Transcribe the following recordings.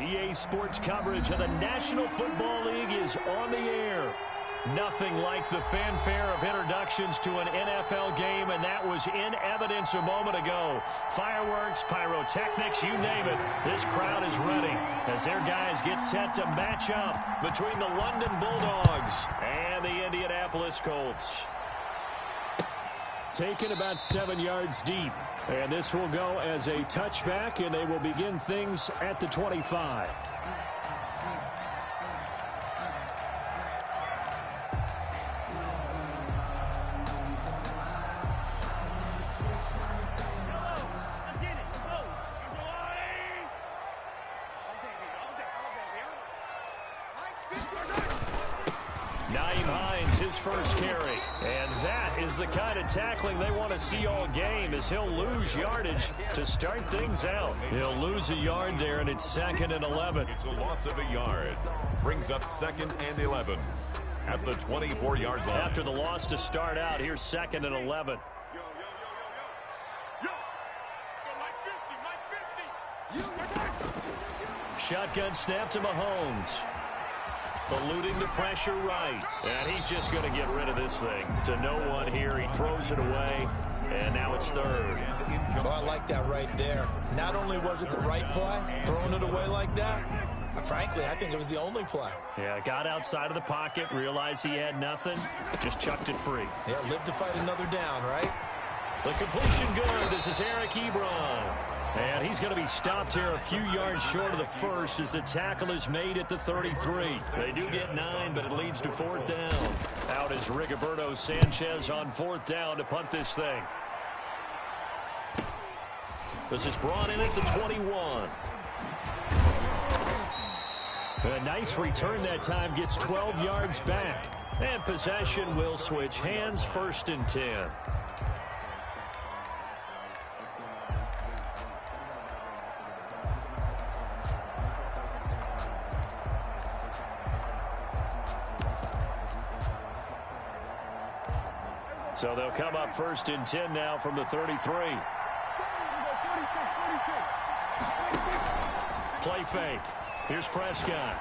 EA Sports coverage of the National Football League is on the air. Nothing like the fanfare of introductions to an NFL game, and that was in evidence a moment ago. Fireworks, pyrotechnics, you name it. This crowd is ready as their guys get set to match up between the London Bulldogs and the Indianapolis Colts. Taken about 7 yards deep. And this will go as a touchback, and they will begin things at the 25. His first carry, and that is the kind of tackling they want to see all game, as he'll lose yardage to start things out. He'll lose a yard there, and it's 2nd and 11. It's a loss of a yard. Brings up 2nd and 11 at the 24-yard line. After the loss to start out, here's 2nd and 11. Shotgun snap to Mahomes. Eluding the pressure right. And he's just going to get rid of this thing. To no one here. He throws it away. And now it's 3rd. Oh, I like that right there. Not only was it the right play, throwing it away like that, frankly, I think it was the only play. Yeah, got outside of the pocket, realized he had nothing, just chucked it free. Yeah, live to fight another down, right? The completion good. This is Hebron. And he's going to be stopped here a few yards short of the first as the tackle is made at the 33. They do get 9, but it leads to 4th down. Out is Rigoberto Sanchez on 4th down to punt this thing. This is brought in at the 21. A nice return that time, gets 12 yards back. And possession will switch hands, 1st and 10. So they'll come up 1st and 10 now from the 33. Play fake. Here's Prescott.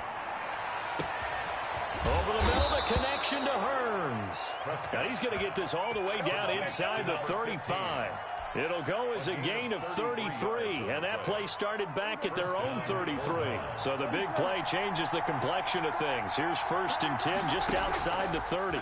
Over the middle, the connection to Hearns. Now he's going to get this all the way down inside the 35. It'll go as a gain of 33, and that play started back at their own 33. So the big play changes the complexion of things. Here's 1st and 10 just outside the 30.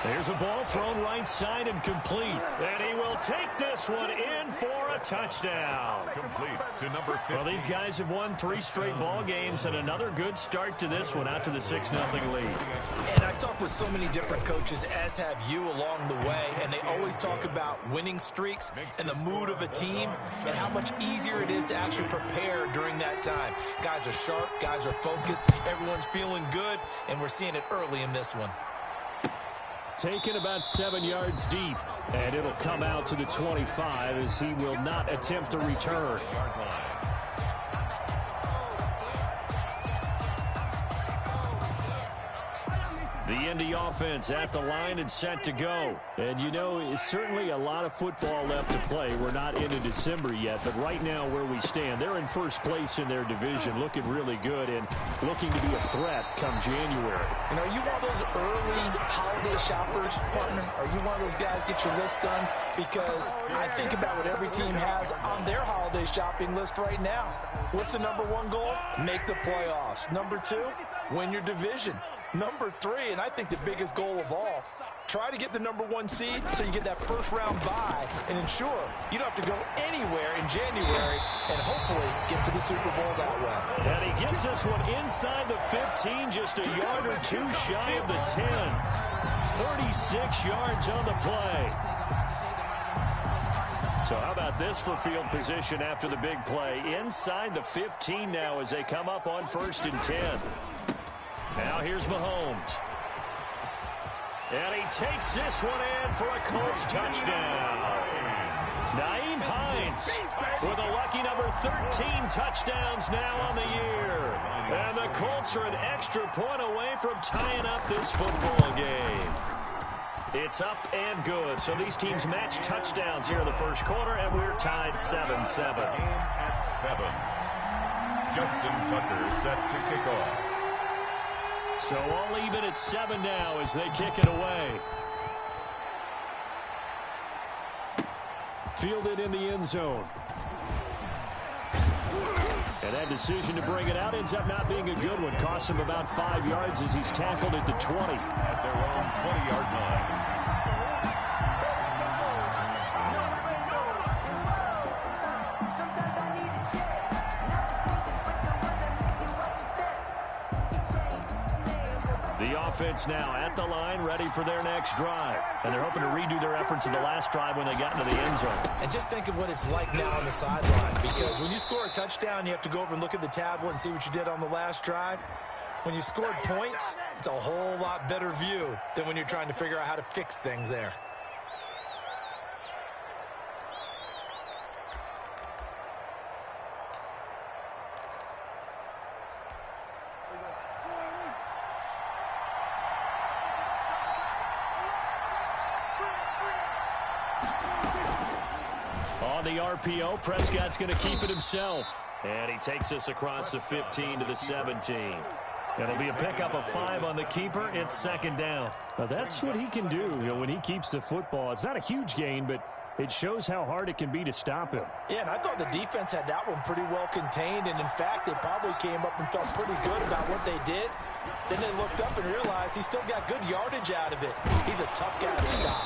There's a ball thrown right side and complete. And he will take this one in for a touchdown. Complete to number 50. Well, these guys have won 3 straight ball games, and another good start to this one, out to the 6-0 lead. And I talked with so many different coaches, as have you, along the way, and they always talk about winning streaks and the mood of a team and how much easier it is to actually prepare during that time. Guys are sharp, guys are focused, everyone's feeling good, and we're seeing it early in this one. Taken about 7 yards deep, and it'll come out to the 25 as he will not attempt a return. The Indy offense at the line and set to go. And you know, it's certainly a lot of football left to play. We're not into December yet, but right now where we stand, they're in first place in their division, looking really good and looking to be a threat come January. And are you one of those early holiday shoppers, partner? Are you one of those guys get your list done? Because I think about what every team has on their holiday shopping list right now. What's the number 1 goal? Make the playoffs. Number 2, win your division. Number 3, and I think the biggest goal of all, try to get the number 1 seed so you get that first-round bye and ensure you don't have to go anywhere in January and hopefully get to the Super Bowl that way. And he gets this one inside the 15, just a yard or 2 shy of the 10. 36 yards on the play. So how about this for field position after the big play? Inside the 15 now as they come up on 1st and 10. Now here's Mahomes. And he takes this one in for a Colts touchdown. Nyheim Hines with a lucky number 13 touchdowns now on the year. And the Colts are an extra point away from tying up this football game. It's up and good. So these teams match touchdowns here in the first quarter, and we're tied 7-7. At 7. Justin Tucker set to kick off. So all even at 7 now as they kick it away. Fielded in the end zone. And that decision to bring it out ends up not being a good one. Costs him about 5 yards as he's tackled at the 20. At their own 20-yard line. The offense now at the line, ready for their next drive. And they're hoping to redo their efforts in the last drive when they got into the end zone. And just think of what it's like now on the sideline, because when you score a touchdown, you have to go over and look at the tablet and see what you did on the last drive. When you scored points, it's a whole lot better view than when you're trying to figure out how to fix things there. On the RPO, Prescott's going to keep it himself. And he takes us across the 15 to the 17. It'll be a pickup of 5 on the keeper. It's second down. Now that's what he can do, when he keeps the football. It's not a huge gain, but it shows how hard it can be to stop him. Yeah, and I thought the defense had that one pretty well contained. And, in fact, they probably came up and felt pretty good about what they did. Then they looked up and realized he still got good yardage out of it. He's a tough guy to stop.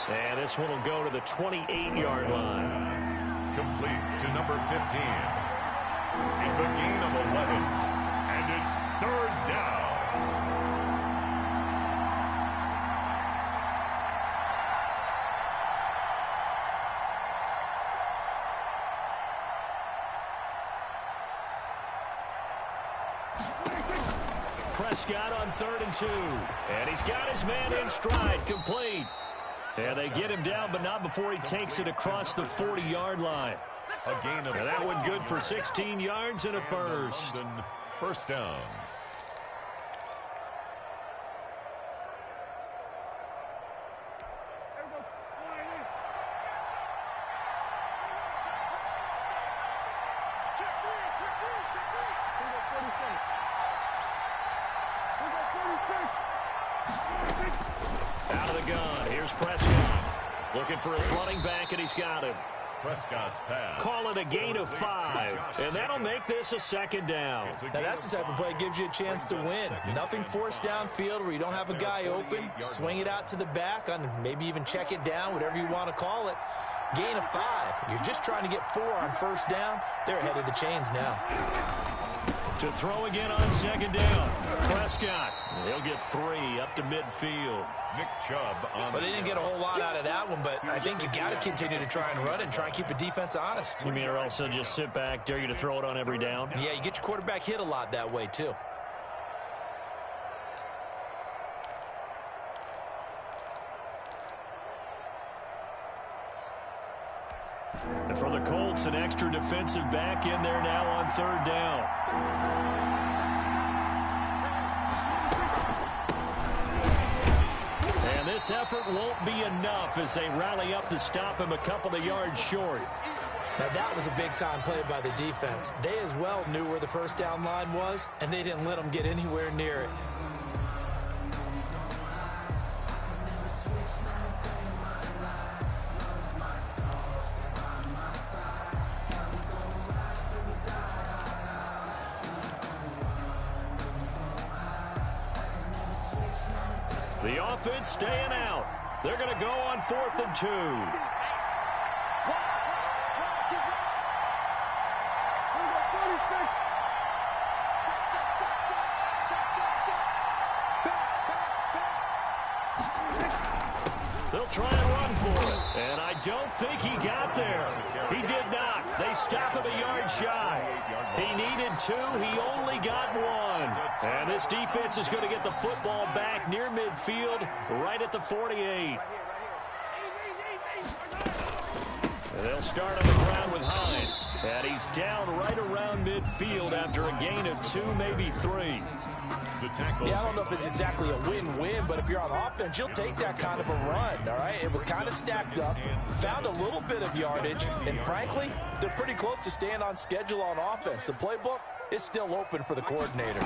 And this one will go to the 28-yard line. Complete to number 15. It's a gain of 11, and it's third down. Prescott on 3rd and 2. And he's got his man in stride, complete. And they get him down, but not before he takes it across the 40-yard line. A gain of and that one good for 16 yards and a first. First down. Out of the gun. Here's Prescott. Looking for his running back, and he's got him. Prescott's pass. Call it a gain of 5, and that'll make this a second down. Now that's the type of play that gives you a chance to win. Nothing forced downfield where you don't have a guy open. Swing it out to the back, on maybe even check it down, whatever you want to call it. Gain of 5. You're just trying to get 4 on first down. They're ahead of the chains now. To throw again on second down. Prescott. He'll get 3 up to midfield. Nick Chubb on. Well, they didn't get a whole lot out of that one, but I think you got to continue to try and run it and try and keep the defense honest. You mean or also just sit back, dare you to throw it on every down? Yeah, you get your quarterback hit a lot that way, too. And for the Colts, an extra defensive back in there now on 3rd down. And this effort won't be enough as they rally up to stop him a couple of yards short. Now that was a big-time play by the defense. They as well knew where the first down line was, and they didn't let them get anywhere near it. The offense staying out. They're going to go on 4th and 2. They'll try and run for it. And I don't think he got there. He did not. They stop him a yard shy. He needed 2. He only got 1. And this defense is going to get the football back near midfield, right at the 48. And they'll start on the ground with Hines. And he's down right around midfield after a gain of 2, maybe 3. the tackle. Yeah, I don't know if it's exactly a win-win, but if you're on offense, you'll take that kind of a run, all right? It was kind of stacked up, found a little bit of yardage, and frankly, they're pretty close to staying on schedule on offense. The playbook is still open for the coordinator.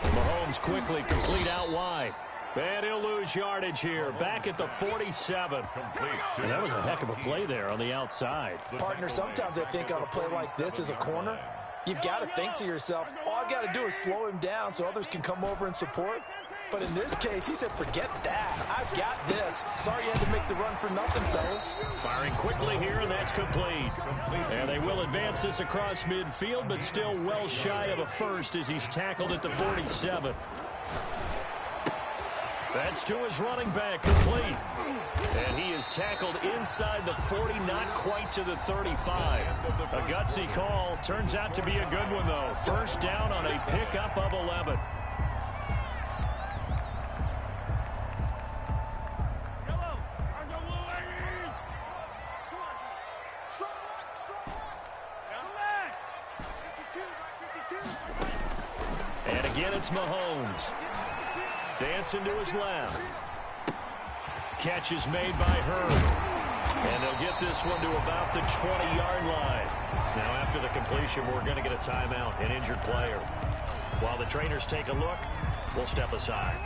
Mahomes quickly complete out wide. And he'll lose yardage here, back at the 47. And that was a heck of a play there on the outside. Partner, sometimes I think on a play like this as a corner, you've got to think to yourself, all I got to do is slow him down so others can come over and support. But in this case, he said, forget that. I've got this. Sorry you had to make the run for nothing, fellas. Firing quickly here, and that's complete. And they will advance this across midfield, but still well shy of a first as he's tackled at the 47. That's to his running back, complete. And he is tackled inside the 40, not quite to the 35. A gutsy call. Turns out to be a good one, though. First down on a pickup of 11. And again, it's Mahomes. Dancing to his left. Catch is made by Herb. And they'll get this one to about the 20-yard line. Now, after the completion, we're going to get a timeout, an injured player. While the trainers take a look, we'll step aside.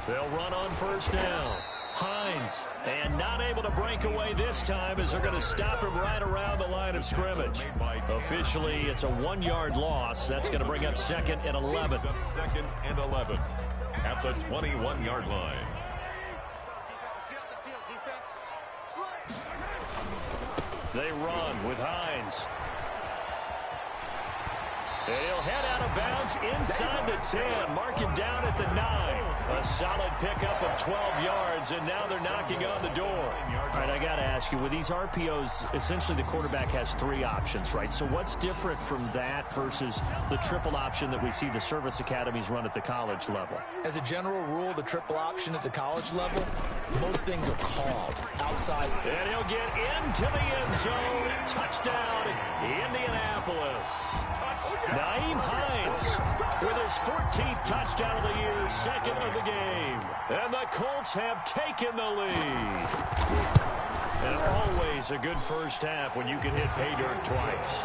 They'll run on first down. Hines, and not able to break away this time as they're going to stop him right around the line of scrimmage. Officially, it's a 1-yard loss. That's going to bring up second and 11. Second and 11 at the 21-yard line. They run with Hines. And he'll head out of bounds inside the 10. Mark him down at the 9. A solid pickup of 12 yards, and now they're knocking on the door. All right, I got to ask you, with these RPOs, essentially the quarterback has 3 options, right? So what's different from that versus the triple option that we see the service academies run at the college level? As a general rule, the triple option at the college level, most things are called outside. And he'll get into the end zone. Touchdown, Indianapolis. Nyheim Hines with his 14th touchdown of the year, second of the game. And the Colts have taken the lead. And always a good first half when you can hit pay dirt twice.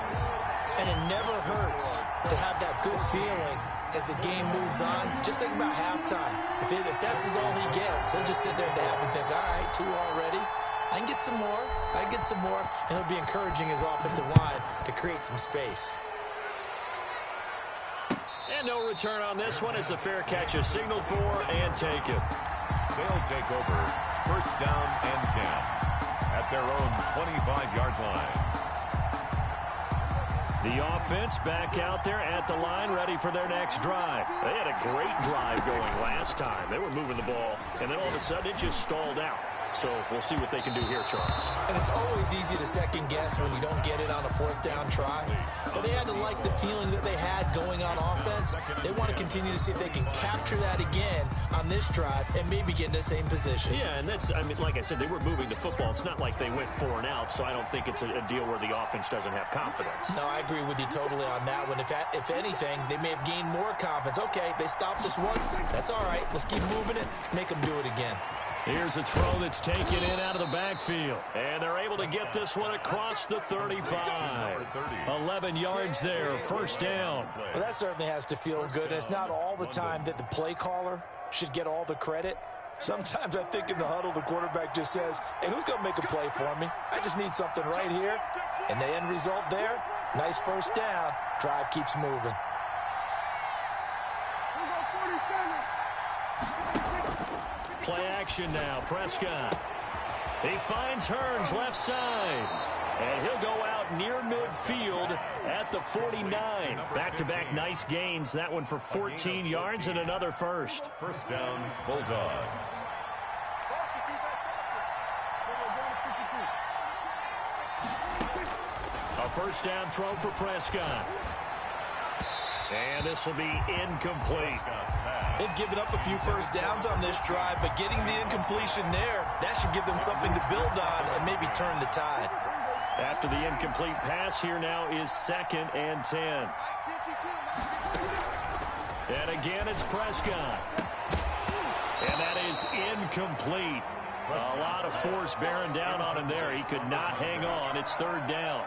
And it never hurts to have that good feeling as the game moves on. Just think about halftime. If that's all he gets, he'll just sit there at the half and think, all right, 2 already. I can get some more. I can get some more. And he'll be encouraging his offensive line to create some space. And no return on this one as the fair catch is signaled for and taken. They'll take over first down and 10 at their own 25-yard line. The offense back out there at the line, ready for their next drive. They had a great drive going last time. They were moving the ball, and then all of a sudden it just stalled out. So we'll see what they can do here, Charles. And it's always easy to second guess when you don't get it on a 4th down try. But they had to like the feeling that they had going on offense. They want to continue to see if they can capture that again on this drive and maybe get in the same position. Yeah, and that's, I mean, like I said, they were moving the football. It's not like they went 4 and out, so I don't think it's a deal where the offense doesn't have confidence. No, I agree with you totally on that one. If anything, they may have gained more confidence. Okay, they stopped us once. That's all right. Let's keep moving it. Make them do it again. Here's a throw that's taken in out of the backfield. And they're able to get this one across the 35. 11 yards there, first down. Well, that certainly has to feel good. And it's not all the time that the play caller should get all the credit. Sometimes I think in the huddle, the quarterback just says, hey, who's going to make a play for me? I just need something right here. And the end result there, nice first down. Drive keeps moving. Play action now, Prescott. He finds Hearns left side. And he'll go out near midfield at the 49. Back-to-back nice gains. That one for 14 yards and another first. First down, Bulldogs. A first down throw for Prescott. And this will be incomplete. They've given up a few first downs on this drive, but getting the incompletion there, that should give them something to build on and maybe turn the tide. After the incomplete pass, here now is 2nd and 10. And again, it's Prescott. And that is incomplete. A lot of force bearing down on him there. He could not hang on. It's 3rd down.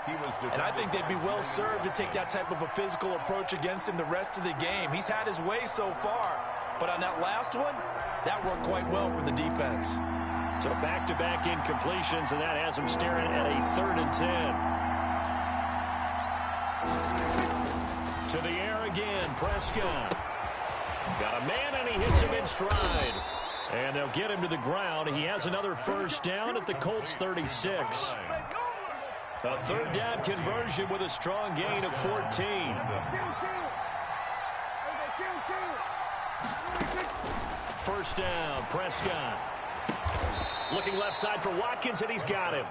And I think they'd be well served to take that type of a physical approach against him the rest of the game. He's had his way so far. But on that last one, that worked quite well for the defense. So back-to-back incompletions, and that has him staring at a 3rd and 10. To the air again, Prescott. Got a man, and he hits him in stride. And they'll get him to the ground. He has another 1st down at the Colts 36. A 3rd down conversion with a strong gain of 14. First down, Prescott. Looking left side for Watkins, and he's got him.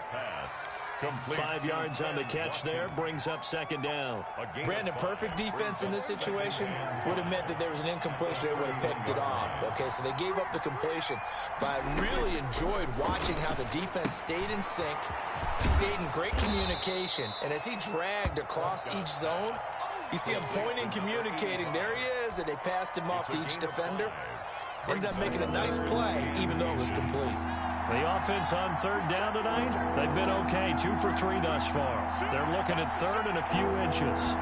5 yards on the catch there, brings up 2nd down. Brandon, perfect defense in this situation would have meant that there was an incompletion. They would have picked it off. Okay, so they gave up the completion. But I really enjoyed watching how the defense stayed in sync, stayed in great communication. And as he dragged across each zone, you see him pointing, communicating. There he is, and they passed him off to each defender. Ended up making a nice play, even though it was complete. The offense on 3rd down tonight, they've been okay, 2 for 3 thus far. They're looking at 3rd and a few inches.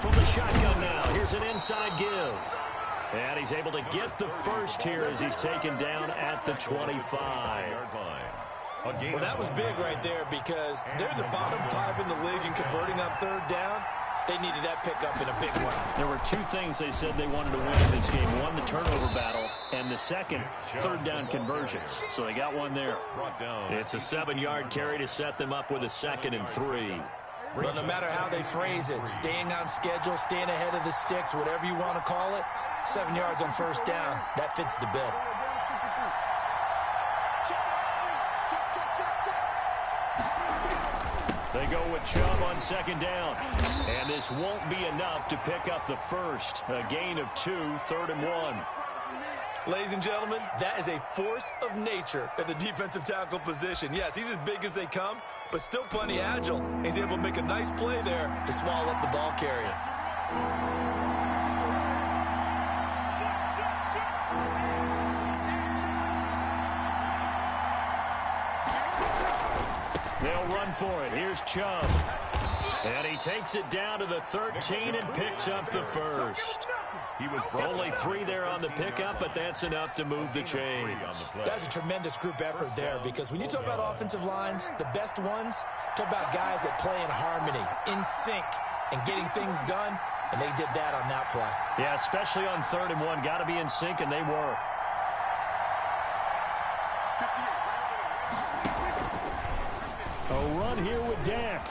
From the shotgun now, here's an inside give. And he's able to get the first here as he's taken down at the 25. Well, that was big right there because they're the bottom 5 in the league in converting on 3rd down. They needed that pickup in a big way. There were 2 things they said they wanted to win in this game. One, the turnover battle, and the second, 3rd down conversions. So they got one there. It's a 7-yard carry to set them up with a 2nd and 3. Well, no matter how they phrase it, staying on schedule, staying ahead of the sticks, whatever you want to call it, 7 yards on 1st down, that fits the bill. They go with Chubb on 2nd down. And this won't be enough to pick up the first. A gain of 2, 3rd and 1. Ladies and gentlemen, that is a force of nature at the defensive tackle position. Yes, he's as big as they come, but still plenty agile. He's able to make a nice play there to swallow up the ball carrier. They'll run for it. Here's Chubb. And he takes it down to the 13 and picks up the first. Only 3 there on the pickup, but that's enough to move the chains. That's a tremendous group effort there because when you talk about offensive lines, the best ones, talk about guys that play in harmony, in sync, and getting things done, and they did that on that play. Yeah, especially on 3rd and 1. Got to be in sync, and they were. A run here with Dak.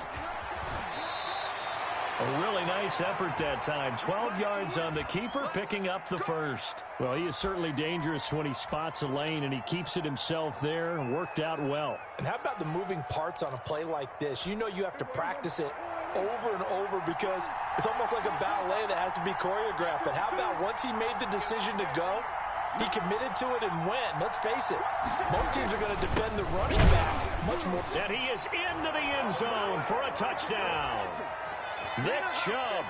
A really nice effort that time. 12 yards on the keeper, picking up the first. Well, he is certainly dangerous when he spots a lane, and he keeps it himself there. Worked out well. And how about the moving parts on a play like this? You know you have to practice it over and over because it's almost like a ballet that has to be choreographed. But how about once he made the decision to go, he committed to it and went. Let's face it, most teams are going to defend the running back much more. And he is into the end zone for a touchdown. Nick Chubb,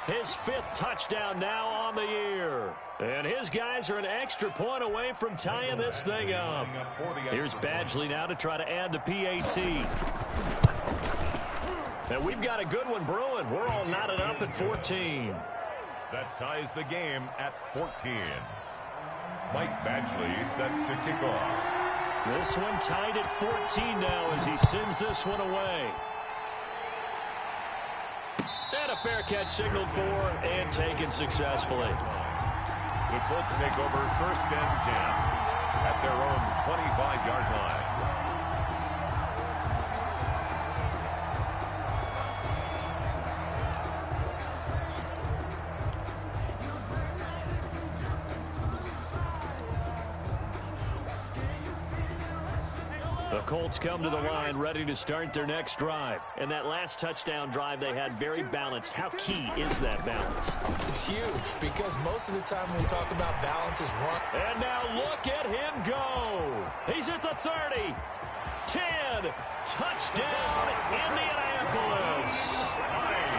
his 5th touchdown now on the year. And his guys are an extra point away from tying this thing up. Here's Badgley now to try to add the PAT. And we've got a good one brewing. We're all knotted up at 14. That ties the game at 14. Mike Badgley set to kick off. This one tied at 14 now as he sends this one away. And a fair catch signaled for and taken successfully. The Colts take over 1st and 10 at their own 25-yard line. The Colts come to the line ready to start their next drive. And that last touchdown drive they had very balanced. How key is that balance? It's huge because most of the time when we talk about balance is run. And now look at him go. He's at the 30. 10. Touchdown, Indianapolis.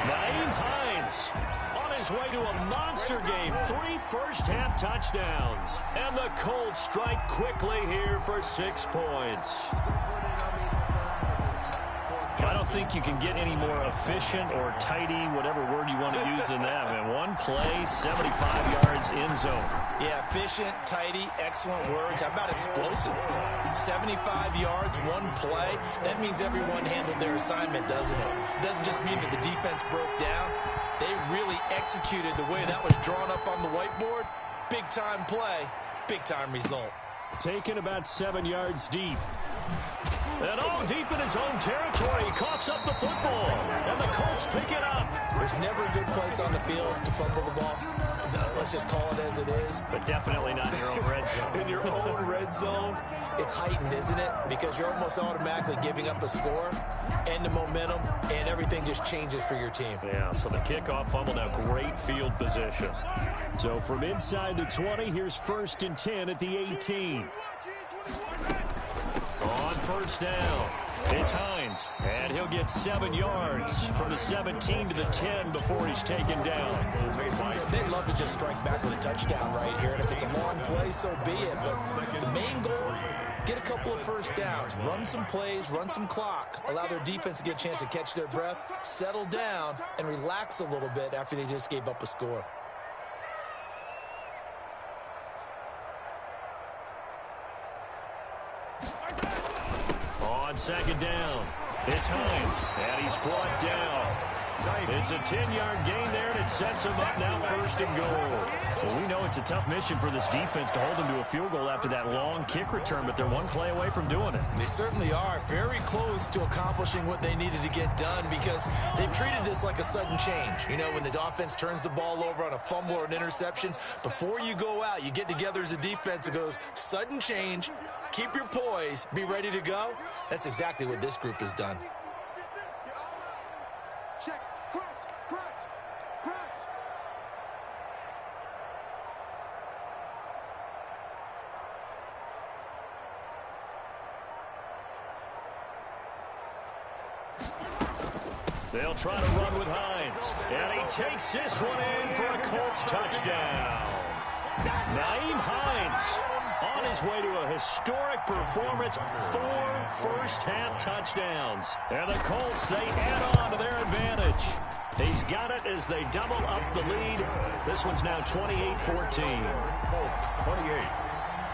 Nyheim Hines on his way to a monster game. 3 first-half touchdowns. And the Colts strike quickly here for 6 points. I don't think you can get any more efficient or tidy, whatever word you want to use in that. Man, one play, 75 yards in zone. Yeah, efficient, tidy, excellent words. How about explosive? 75 yards, one play. That means everyone handled their assignment, doesn't it? It doesn't just mean that the defense broke down. They really executed the way that was drawn up on the whiteboard. Big-time play, big-time result. Taken about 7 yards deep. And all deep in his own territory, he coughs up the football. And the Colts pick it up. There's never a good place on the field to fumble the ball. Let's just call it as it is. But definitely not in your own red zone. In your own red zone, it's heightened, isn't it? Because you're almost automatically giving up a score and the momentum, and everything just changes for your team. Yeah, so the kickoff fumble, now great field position. So from inside the 20, here's 1st and 10 at the 18. On first down, it's Hines, and he'll get 7 yards from the 17 to the 10 before he's taken down. They'd love to just strike back with a touchdown right here, and if it's a long play, so be it. But the main goal, get a couple of first downs, run some plays, run some clock, allow their defense to get a chance to catch their breath, settle down, and relax a little bit after they just gave up a score. On second down, it's Hines, and he's brought down. It's a 10-yard gain there, and it sets him up now 1st and goal. Well, we know it's a tough mission for this defense to hold them to a field goal after that long kick return, but they're one play away from doing it. They certainly are very close to accomplishing what they needed to get done because they've treated this like a sudden change. You know, when the offense turns the ball over on a fumble or an interception, before you go out, you get together as a defense and go, sudden change, keep your poise, be ready to go. That's exactly what this group has done. Check, crunch, crunch, crunch. They'll try to run with Hines, and he takes this one in for a Colts touchdown. Nyheim Hines on his way to a historic performance, 4 first-half touchdowns. And the Colts, they add on to their advantage. He's got it as they double up the lead. This one's now 28-14. Colts 28,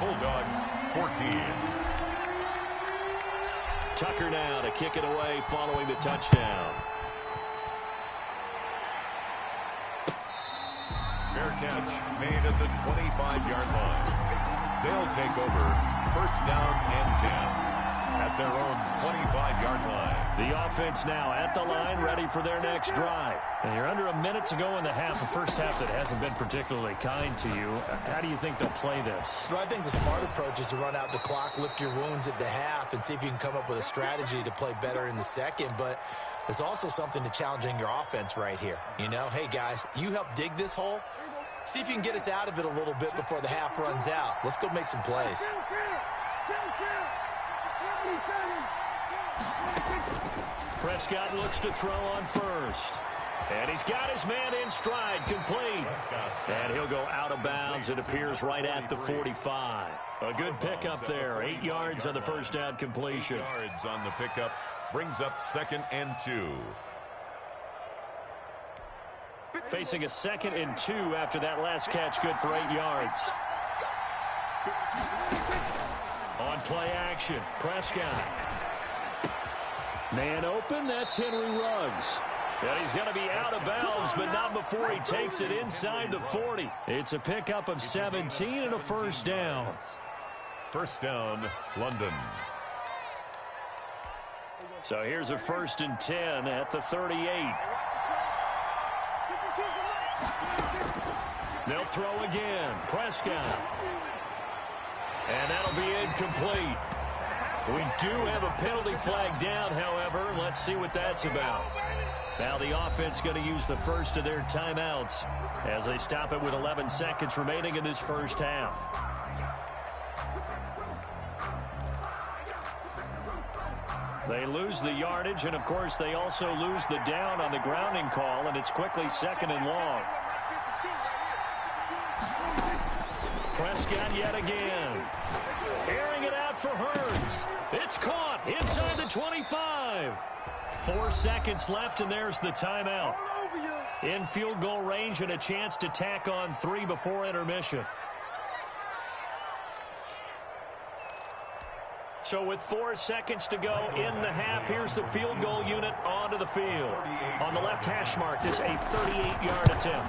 Bulldogs 14. Tucker now to kick it away following the touchdown. Fair catch made at the 25-yard line. They'll take over 1st down and 10 at their own 25-yard line. The offense now at the line, ready for their next drive. And you're under a minute to go in the half, a first half that hasn't been particularly kind to you. How do you think they'll play this? Well, I think the smart approach is to run out the clock, lick your wounds at the half, and see if you can come up with a strategy to play better in the second. But there's also something to challenging your offense right here. You know, hey, guys, you help dig this hole. See if you can get us out of it a little bit before the half runs out. Let's go make some plays. Prescott looks to throw on first. And he's got his man in stride, complete. And he'll go out of bounds. It appears right at the 45. A good pickup there. 8 yards on the first down completion. Yards on the pickup brings up 2nd and 2. Facing a 2nd and 2 after that last catch, good for 8 yards. On play action, Prescott. Man open, that's Henry Ruggs. And he's going to be out of bounds, but not before he takes it inside the 40. It's a pickup of 17 and a first down. First down, London. So here's a 1st and 10 at the 38. They'll throw again. Prescott. And that'll be incomplete. We do have a penalty flag down, however. Let's see what that's about. Now the offense going to use the first of their timeouts as they stop it with 11 seconds remaining in this first half. They lose the yardage, and, of course, they also lose the down on the grounding call, and it's quickly 2nd and long. Prescott yet again. Airing it out for Hurns. It's caught inside the 25. 4 seconds left, and there's the timeout. In field goal range and a chance to tack on 3 before intermission. So with 4 seconds to go in the half, here's the field goal unit onto the field. On the left hash mark, this a 38-yard attempt.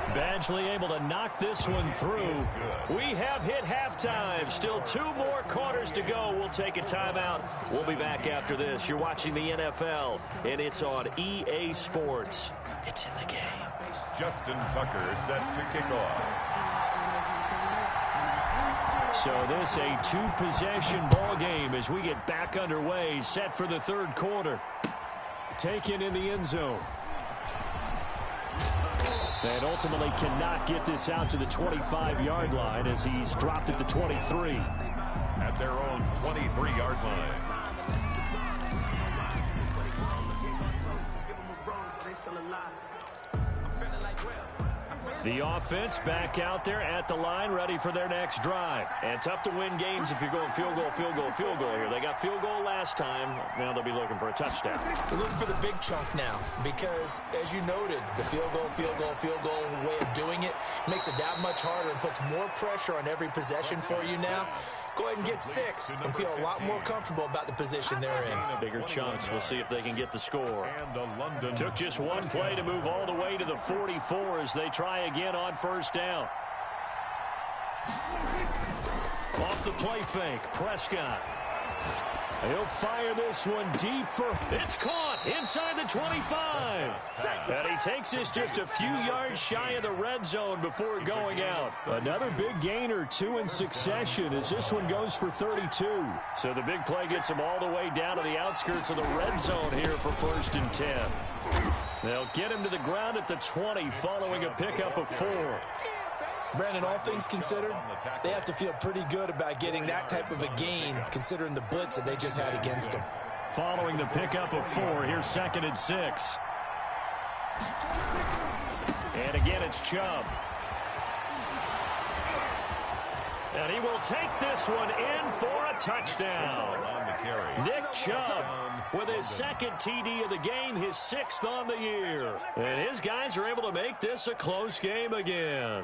Badgley able to knock this one through. We have hit halftime. Still 2 more quarters to go. We'll take a timeout. We'll be back after this. You're watching the NFL, and it's on EA Sports. It's in the game. Justin Tucker set to kick off. So this a 2-possession ball game as we get back underway, set for the 3rd quarter. Taken in the end zone. And ultimately cannot get this out to the 25-yard line as he's dropped at the 23. At their own 23-yard line. The offense back out there at the line, ready for their next drive. And tough to win games if you're going field goal, field goal, field goal here. They got field goal last time. Now they'll be looking for a touchdown. They're looking for the big chunk now because, as you noted, the field goal way of doing it makes it that much harder and puts more pressure on every possession for you now. Go ahead and get 6 and feel a lot more comfortable about the position they're in. Bigger chunks. We'll see if they can get the score. Took just 1 play to move all the way to the 44 as they try again on 1st down. Off the play fake, Prescott. He'll fire this one deep for... It's caught inside the 25. And he takes this just a few yards shy of the red zone before going out. Another big gain or 2 in succession as this one goes for 32. So the big play gets him all the way down to the outskirts of the red zone here for 1st and 10. They'll get him to the ground at the 20 following a pickup of 4. Brandon, all things considered, they have to feel pretty good about getting that type of a gain, considering the blitz that they just had against them. Following the pickup of 4, here's 2nd and 6. And again, it's Chubb. And he will take this one in for a touchdown. Nick Chubb with his 2nd TD of the game, his 6th on the year. And his guys are able to make this a close game again.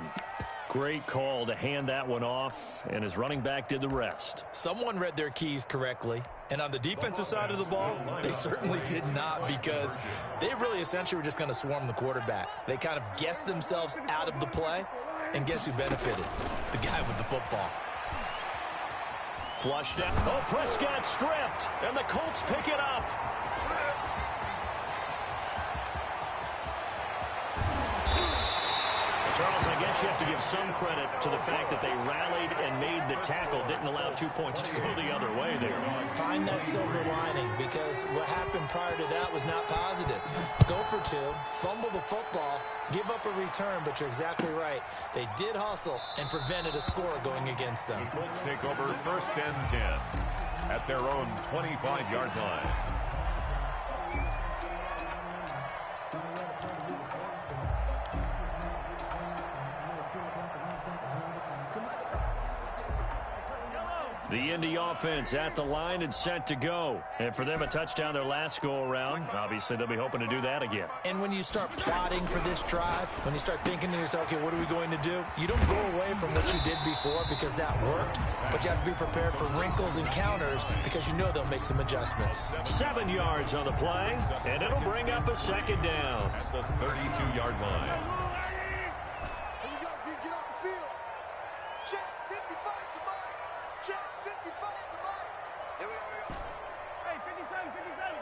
Great call to hand that one off, and his running back did the rest. Someone read their keys correctly, and on the defensive side of the ball, they certainly did not, because they really essentially were just going to swarm the quarterback. They kind of guessed themselves out of the play, and guess who benefited? The guy with the football. Flushed out. Oh, Prescott stripped, and the Colts pick it up. Charles, I guess you have to give some credit to the fact that they rallied and made the tackle, didn't allow 2 points to go the other way there. Find that silver lining, because what happened prior to that was not positive. Go for 2, fumble the football, give up a return, but you're exactly right. They did hustle and prevented a score going against them. The Colts take over 1st and 10 at their own 25-yard line. The Indy offense at the line and set to go. And for them, a touchdown their last go-around. Obviously, they'll be hoping to do that again. And when you start plotting for this drive, when you start thinking to yourself, okay, what are we going to do? You don't go away from what you did before because that worked, but you have to be prepared for wrinkles and counters because you know they'll make some adjustments. 7 yards on the play, and it'll bring up a 2nd down. At the 32-yard line. Here we go, G. Get off the field. Check 55 to Mike. Check 55 to Mike. Here we go. Hey, 57, 57.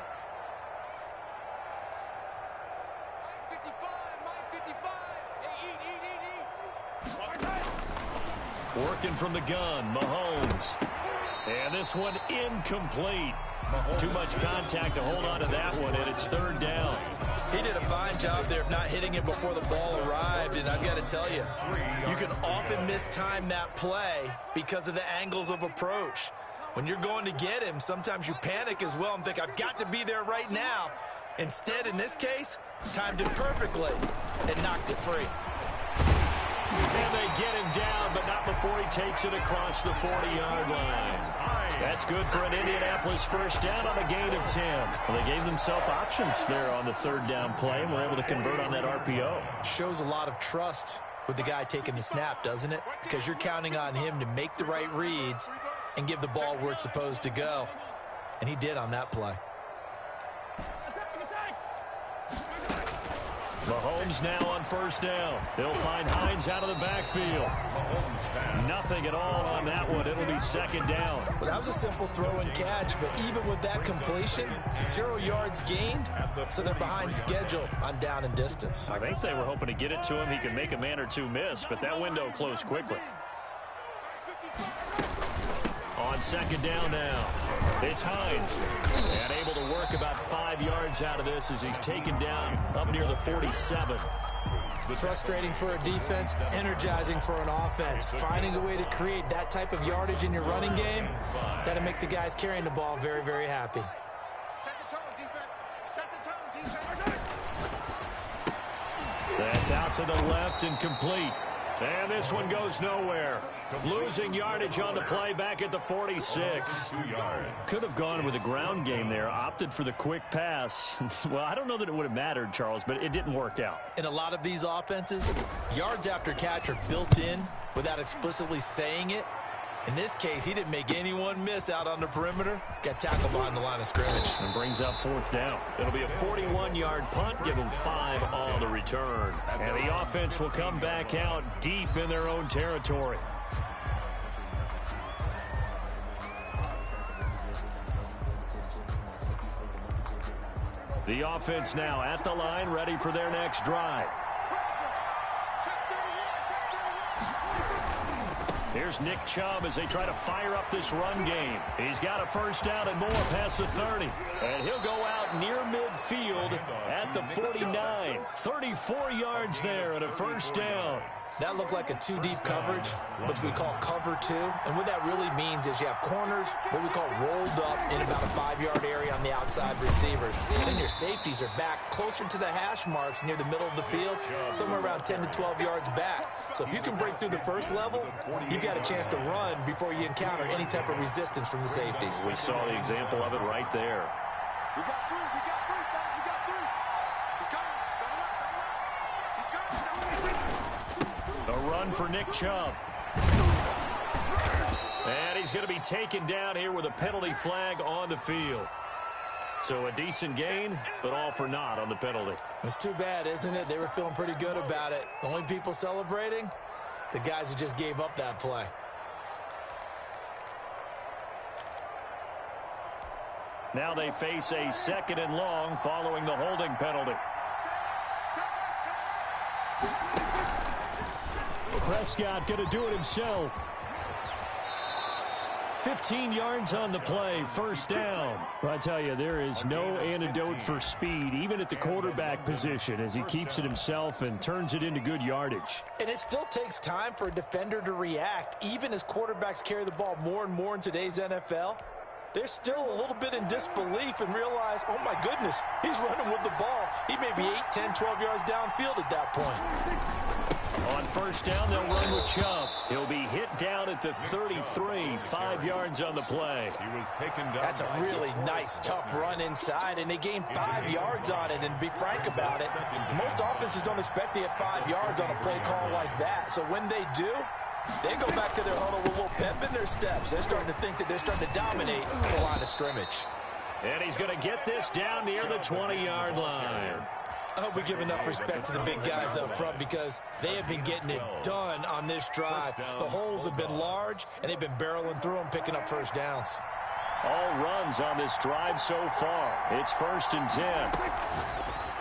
Mike 55, Mike 55. Hey, eat. Working from the gun, Mahomes. And this one incomplete. Too much contact to hold on to that one, and it's 3rd down. He did a fine job there of not hitting it before the ball arrived, and I've got to tell you, you can often mistime that play because of the angles of approach. When you're going to get him, sometimes you panic as well and think, I've got to be there right now. Instead, in this case, timed it perfectly and knocked it free. And they get him down, but not before he takes it across the 40-yard line. That's good for an Indianapolis first down on a gain of 10. Well, they gave themselves options there on the third down play and were able to convert on that RPO. Shows a lot of trust with the guy taking the snap, doesn't it? Because you're counting on him to make the right reads and give the ball where it's supposed to go. And he did on that play. Mahomes now on first down. He'll find Hines out of the backfield. Nothing at all on that one. It'll be second down. Well, that was a simple throw and catch, but even with that completion, 0 yards gained, so they're behind schedule on down and distance. I think they were hoping to get it to him. He could make a man or two miss, but that window closed quickly. On second down now, it's Hines. And able to work about 5 yards out of this as he's taken down up near the 47. Frustrating for a defense, energizing for an offense. Finding a way to create that type of yardage in your running game, that'll make the guys carrying the ball very, very happy. Set the tone, defense. Set the tone, defense. That's out to the left and complete. And this one goes nowhere. Losing yardage on the play back at the 46. Could have gone with a ground game there, opted for the quick pass. Well, I don't know that it would have mattered, Charles, but it didn't work out. In a lot of these offenses, yards after catch are built in without explicitly saying it. In this case, he didn't make anyone miss out on the perimeter. Got tackled behind the line of scrimmage. And brings up fourth down. It'll be a 41-yard punt. Give them 5 on the return. And the offense will come back out deep in their own territory. The offense now at the line, ready for their next drive. Here's Nick Chubb as they try to fire up this run game. He's got a first down and more past the 30. And he'll go out near midfield at the 49. 34 yards there and a first down. That looked like a 2-deep coverage, which we call cover 2. And what that really means is you have corners, what we call rolled up in about a 5-yard area on the outside receivers. Then your safeties are back closer to the hash marks near the middle of the field, somewhere around 10 to 12 yards back. So if you can break through the first level, you've got a chance to run before you encounter any type of resistance from the safeties. We saw the example of it right there. We got 3, fellas, we got 3. He's coming, double up. He's coming, A run for Nick Chubb. And he's going to be taken down here with a penalty flag on the field. So a decent gain, but all for naught on the penalty. It's too bad, isn't it? They were feeling pretty good about it. The only people celebrating, the guys who just gave up that play. Now they face a second and long following the holding penalty. Prescott going to do it himself. 15 yards on the play, first down. Well, I tell you, there is no antidote for speed, even at the quarterback position, as he keeps it himself and turns it into good yardage. And it still takes time for a defender to react. Even as quarterbacks carry the ball more and more in today's NFL, they're still a little bit in disbelief and realize, oh my goodness, he's running with the ball. He may be 8, 10, 12 yards downfield at that point. On first down, they'll run with Chubb. He'll be hit down at the 33, 5 yards on the play. He was taken down. That's a really nice, tough run inside, and they gained 5 yards on it. And to be frank about it, most offenses don't expect to get 5 yards on a play call like that. So when they do, they go back to their huddle with a little pep in their steps. They're starting to think that they're starting to dominate the line of scrimmage. And he's going to get this down near the 20-yard line. I hope we give enough respect to the big guys up front because they have been getting it done on this drive. The holes have been large, and they've been barreling through them, picking up first downs. All runs on this drive so far. It's 1st and 10.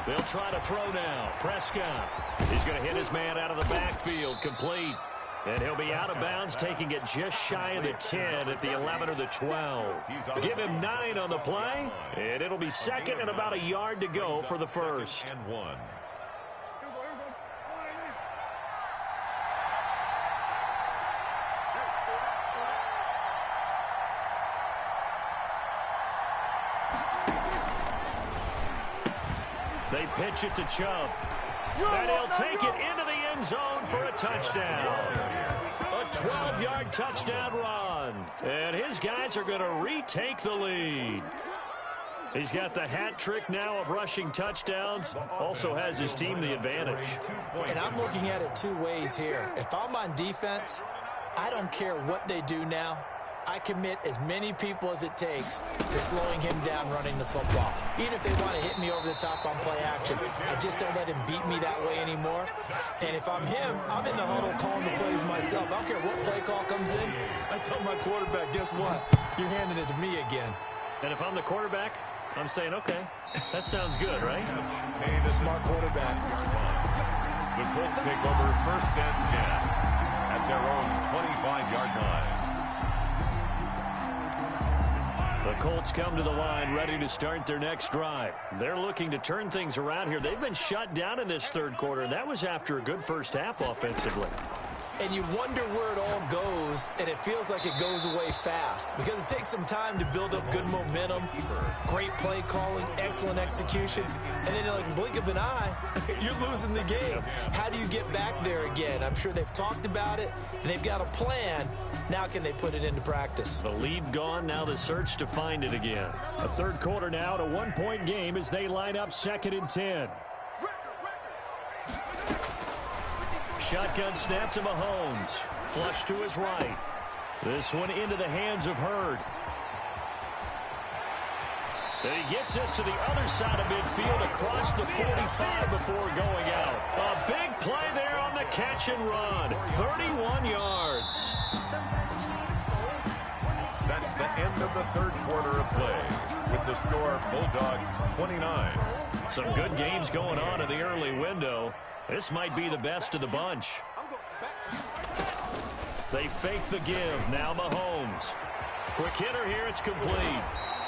They'll try to throw now. Prescott. He's going to hit his man out of the backfield, complete. And he'll be out of bounds, taking it just shy of the 10 at the 11 or the 12. Give him 9 on the play, and it'll be second and about a yard to go for the first. And 1. pitch it to Chubb. And he'll take it into the end zone for a touchdown. A 12-yard touchdown run. And his guys are going to retake the lead. He's got the hat trick now of rushing touchdowns. Also has his team the advantage. And I'm looking at it two ways here. If I'm on defense, I don't care what they do now. I commit as many people as it takes to slowing him down running the football. Even if they want to hit me over the top on play action, I just don't let him beat me that way anymore. And if I'm him, I'm in the huddle calling the plays myself. I don't care what play call comes in. I tell my quarterback, guess what? You're handing it to me again. And if I'm the quarterback, I'm saying, okay, that sounds good, right? Smart quarterback. The Colts take over 1st and 10 at their own 25-yard line. The Colts come to the line ready to start their next drive. They're looking to turn things around here. They've been shut down in this third quarter, and that was after a good first half offensively. And you wonder where it all goes, and it feels like it goes away fast because it takes some time to build up good momentum, great play calling, excellent execution, and then like a blink of an eye, you're losing the game. How do you get back there again? I'm sure they've talked about it, and they've got a plan. Now can they put it into practice? The lead gone, now the search to find it again. A third quarter now, a one-point game as they line up 2nd and 10. Shotgun snap to Mahomes. Flush to his right. This one into the hands of Hurd. And he gets this to the other side of midfield across the 45 before going out. A big play there on the catch and run. 31 yards. That's the end of the third quarter of play. With the score, Bulldogs 29. Some good games going on in the early window. This might be the best of the bunch. They fake the give. Now Mahomes. Quick hitter here. It's complete.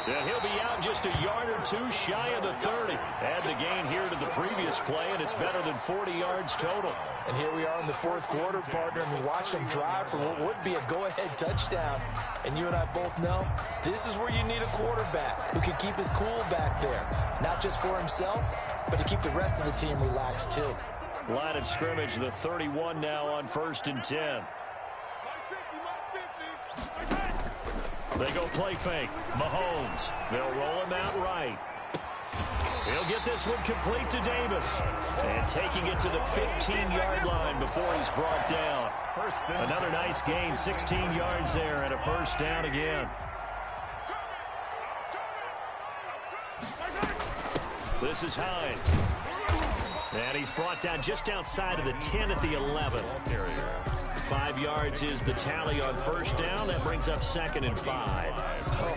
And he'll be out just a yard or two shy of the 30. Add the gain here to the previous play, and it's better than 40 yards total. And here we are in the fourth quarter, partner, and we watch them drive for what would be a go-ahead touchdown. And you and I both know this is where you need a quarterback who can keep his cool back there. Not just for himself, but to keep the rest of the team relaxed, too. Line of scrimmage, the 31 now on 1st and 10. They go play fake. Mahomes. They'll roll him out right. He'll get this one complete to Davis. And taking it to the 15-yard line before he's brought down. Another nice gain, 16 yards there, and a first down again. This is Hines. And he's brought down just outside of the 10 at the 11. 5 yards is the tally on first down. That brings up 2nd and 5.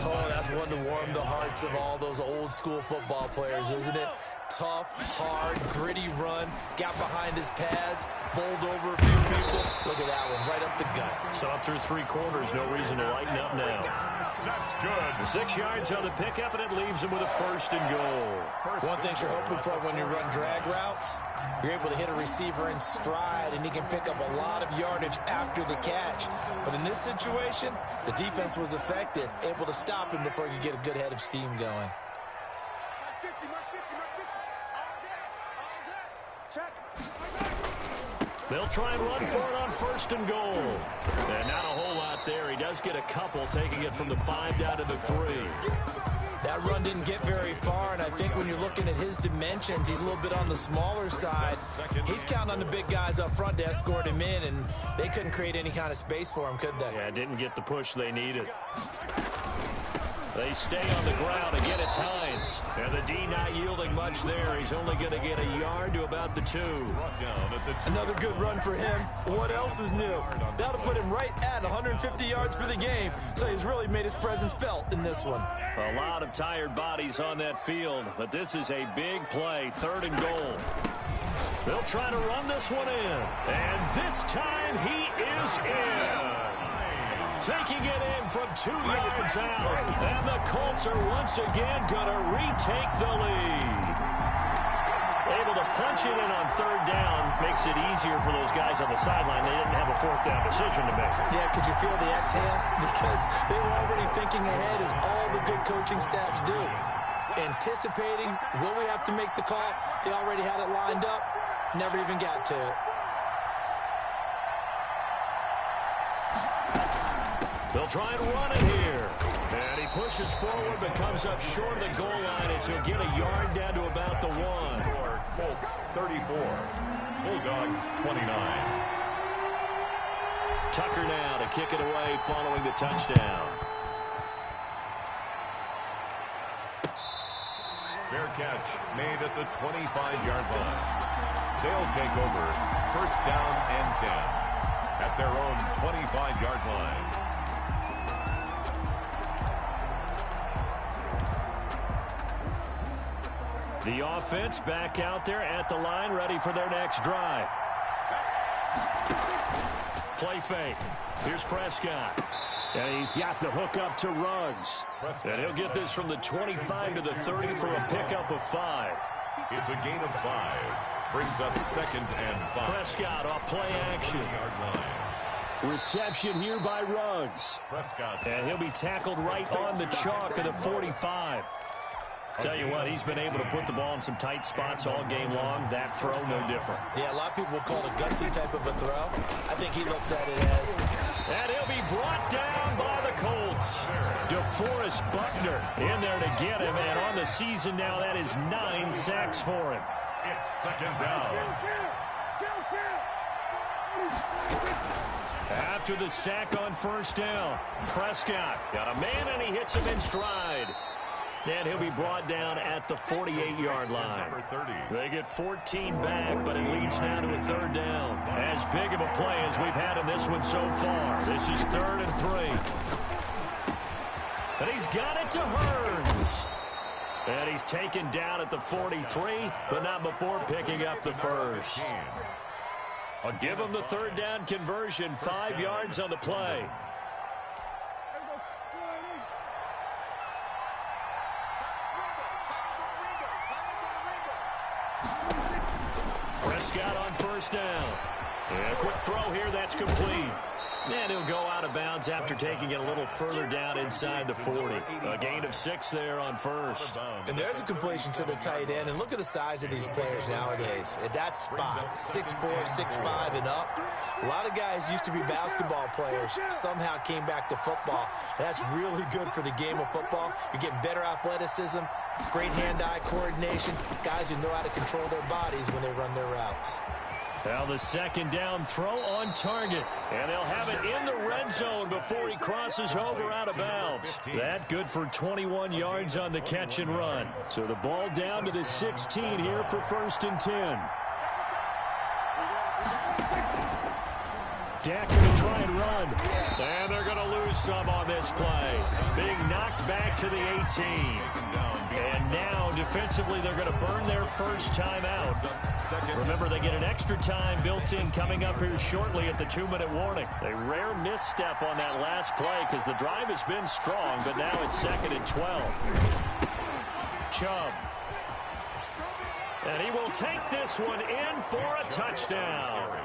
Oh, that's one to warm the hearts of all those old school football players, isn't it? Tough, hard, gritty run. Got behind his pads, bowled over a few people. Look at that one, right up the gut. So up through 3 quarters, no reason to lighten up now. That's good. 6 yards on the pickup, and it leaves him with a 1st and goal. One thing you're hoping for when you run drag routes, you're able to hit a receiver in stride, and he can pick up a lot of yardage after the catch. But in this situation, the defense was effective, able to stop him before he could get a good head of steam going. They'll try and run for it on 1st and goal. And not a whole lot there. He does get a couple, taking it from the 5 down to the 3. That run didn't get very far, and I think when you're looking at his dimensions, he's a little bit on the smaller side. He's counting on the big guys up front to escort him in, and they couldn't create any kind of space for him, could they? Yeah, didn't get the push they needed. They stay on the ground. Again, it's Hines. And the D not yielding much there. He's only going to get a yard to about the 2. Another good run for him. What else is new? That'll put him right at 150 yards for the game. So he's really made his presence felt in this one. A lot of tired bodies on that field, but this is a big play. 3rd and goal. They'll try to run this one in. And this time he is in. Taking it in from 2 yards out. And the Colts are once again going to retake the lead. Able to punch it in on 3rd down. Makes it easier for those guys on the sideline. They didn't have a 4th down decision to make. Yeah, could you feel the exhale? Because they were already thinking ahead, as all the good coaching staffs do. anticipating will we have to make the call. They already had it lined up, never even got to it. They'll try and run it here. And he pushes forward but comes up short of the goal line as he'll get a yard down to about the 1. Colts 34, Bulldogs 29. Tucker now to kick it away following the touchdown. Fair catch made at the 25-yard line. They'll take over first down and 10 at their own 25-yard line. The offense back out there at the line, ready for their next drive. Play fake. Here's Prescott. And he's got the hook up to Ruggs. And he'll get this from the 25 to the 30 for a pickup of 5. It's a gain of 5. Brings up 2nd and 5. Prescott off play action. Reception here by Ruggs. Prescott. And he'll be tackled right on the chalk of the 45. Tell you what, he's been able to put the ball in some tight spots all game long. That throw, no different. Yeah, a lot of people will call it a gutsy type of a throw. I think he looks at it as... And he'll be brought down by the Colts. DeForest Buckner in there to get him. And on the season now, that is 9 sacks for him. It's 2nd down. After the sack on first down, Prescott got a man and he hits him in stride. And he'll be brought down at the 48-yard line. They get 14 back, but it leads now to a 3rd down. As big of a play as we've had in this one so far. This is 3rd and 3. And he's got it to Hearns. And he's taken down at the 43, but not before picking up the first. I'll give him the 3rd down conversion, 5 yards on the play. Prescott on first down. And a quick throw here, that's complete. And he'll go out of bounds after taking it a little further down inside the 40. A gain of 6 there on first. And there's a completion to the tight end. And look at the size of these players nowadays. At that spot, 6'4", 6'5", and up. A lot of guys used to be basketball players, somehow came back to football. And that's really good for the game of football. You're getting better athleticism, great hand-eye coordination, guys who know how to control their bodies when they run their routes. Now the 2nd down throw on target. And they'll have it in the red zone before he crosses over out of bounds. That good for 21 yards on the catch and run. So the ball down to the 16 here for 1st and 10. Dak going to try and run. And they're going to lose some on this play. Being knocked back to the 18. And now, defensively, they're going to burn their first time out. Remember, they get an extra time built in coming up here shortly at the 2-minute warning. A rare misstep on that last play because the drive has been strong, but now it's 2nd and 12. Chubb. And he will take this one in for a touchdown.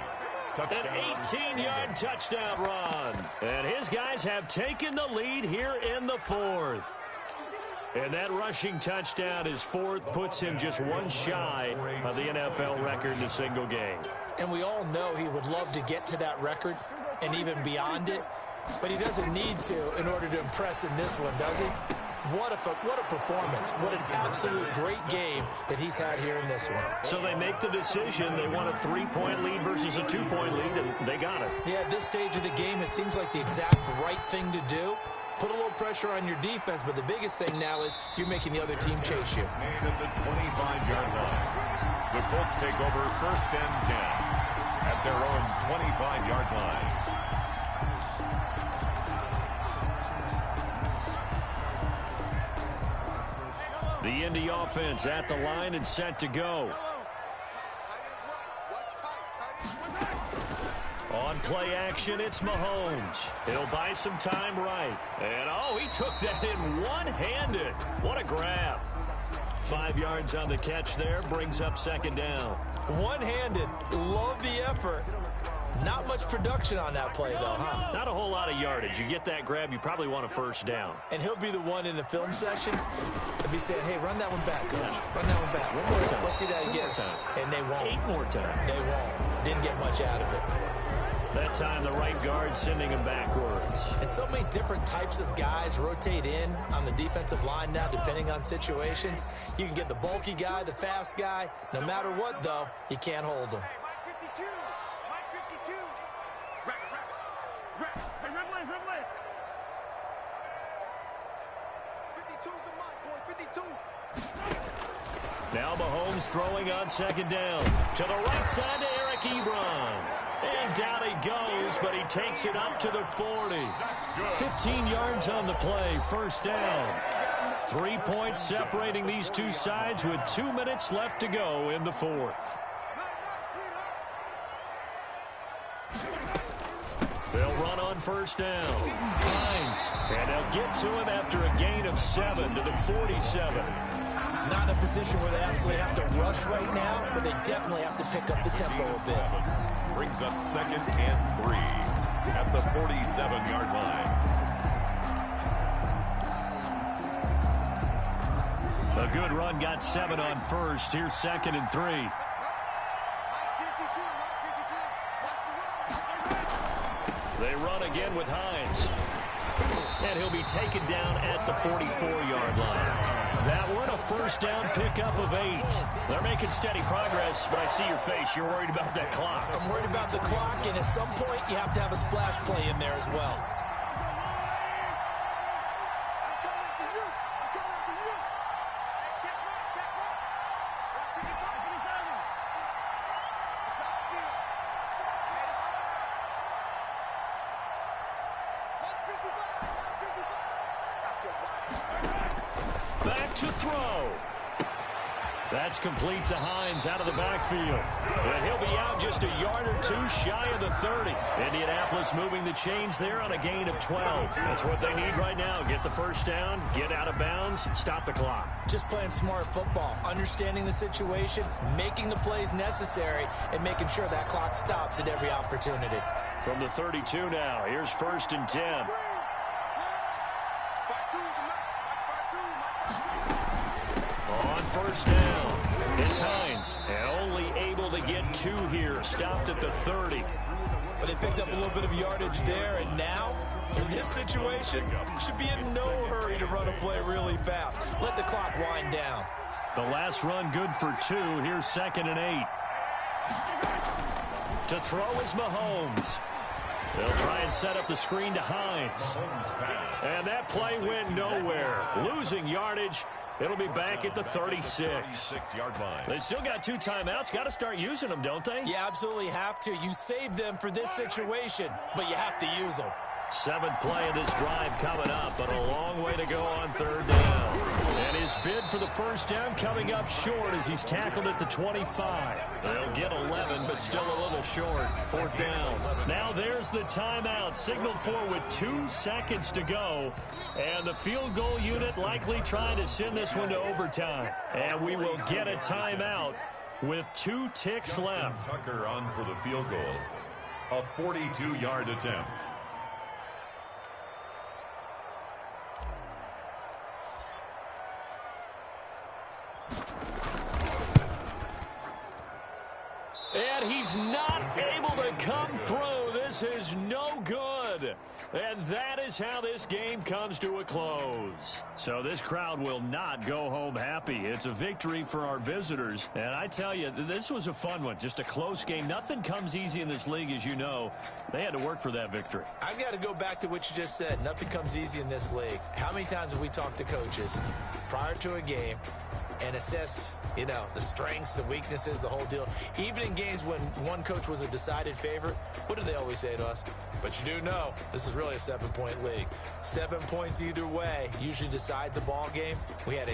An 18-yard touchdown run. And his guys have taken the lead here in the 4th. And that rushing touchdown, his 4th, puts him just one shy of the NFL record in a single game. And we all know he would love to get to that record and even beyond it. But he doesn't need to in order to impress in this one, does he? What a performance. What an absolute great game that he's had here in this one. So they make the decision. They want a 3-point lead versus a 2-point lead, and they got it. Yeah, at this stage of the game, it seems like the exact right thing to do. Put a little pressure on your defense, but the biggest thing now is you're making the other team chase you. Made at the 25-yard line. The Colts take over 1st and 10 at their own 25-yard line. The Indy offense at the line and set to go. On play action, it's Mahomes. He'll buy some time right. And, oh, he took that in one-handed. What a grab. 5 yards on the catch there, brings up 2nd down. One-handed. Love the effort. Not much production on that play, though, huh? Not a whole lot of yardage. You get that grab, you probably want a first down. And he'll be the one in the film section if he's saying, hey, run that one back, coach. Run that one back. One more time. Let's see that again. And they won't. 8 more times. They won't. Didn't get much out of it. That time, the right guard sending him backwards. And so many different types of guys rotate in on the defensive line now, depending on situations. You can get the bulky guy, the fast guy. No matter what, though, you can't hold them. Now Mahomes throwing on second down. To the right side to Eric Hebron. And down he goes, but he takes it up to the 40. 15 yards on the play, first down. 3 points separating these two sides with 2 minutes left to go in the fourth. They'll run on first down. Hines, and they'll get to him after a gain of 7 to the 47. Not in a position where they absolutely have to rush right now, but they definitely have to pick up the tempo a bit. Brings up 2nd and 3 at the 47-yard line. A good run got 7 on first. Here's 2nd and 3. They run again with Hines. And he'll be taken down at the 44-yard line. That one a first down pickup of 8. They're making steady progress, but I see your face. You're worried about that clock. I'm worried about the clock, and at some point you have to have a splash play in there as well. Back to throw. That's complete to Hines out of the backfield. And he'll be out just a yard or two shy of the 30. Indianapolis moving the chains there on a gain of 12. That's what they need right now. Get the first down, get out of bounds, stop the clock. Just playing smart football, understanding the situation, making the plays necessary, and making sure that clock stops at every opportunity. From the 32 now, here's 1st and 10. On first down, it's Hines, and only able to get 2 here, stopped at the 30. But they picked up a little bit of yardage there, and now, in this situation, should be in no hurry to run a play really fast. Let the clock wind down. The last run good for 2. Here's 2nd and 8. To throw is Mahomes. They'll try and set up the screen to Hines. And that play went nowhere. Losing yardage. It'll be back at the 36. They still got 2 timeouts. Got to start using them, don't they? You absolutely have to. You save them for this situation, but you have to use them. 7th play of this drive coming up, but a long way to go on 3rd down. And his bid for the first down coming up short as he's tackled at the 25. They'll get 11, but still a little short. 4th down. Now there's the timeout, signaled for with 2 seconds to go. And the field goal unit likely trying to send this one to overtime. And we will get a timeout with 2 ticks left. Tucker on for the field goal. A 42-yard attempt. And he's not able to come through. This is no good. And that is how this game comes to a close. So this crowd will not go home happy. It's a victory for our visitors. And I tell you, this was a fun one. Just a close game. Nothing comes easy in this league, as you know. They had to work for that victory. I've got to go back to what you just said. Nothing comes easy in this league. How many times have we talked to coaches prior to a game and assessed, you know, the strengths, the weaknesses, the whole deal? Even in games when one coach was a decided favorite, what do they always say to us? But you do know this is really a 7-point league. 7 points either way usually decides a ball game. We had a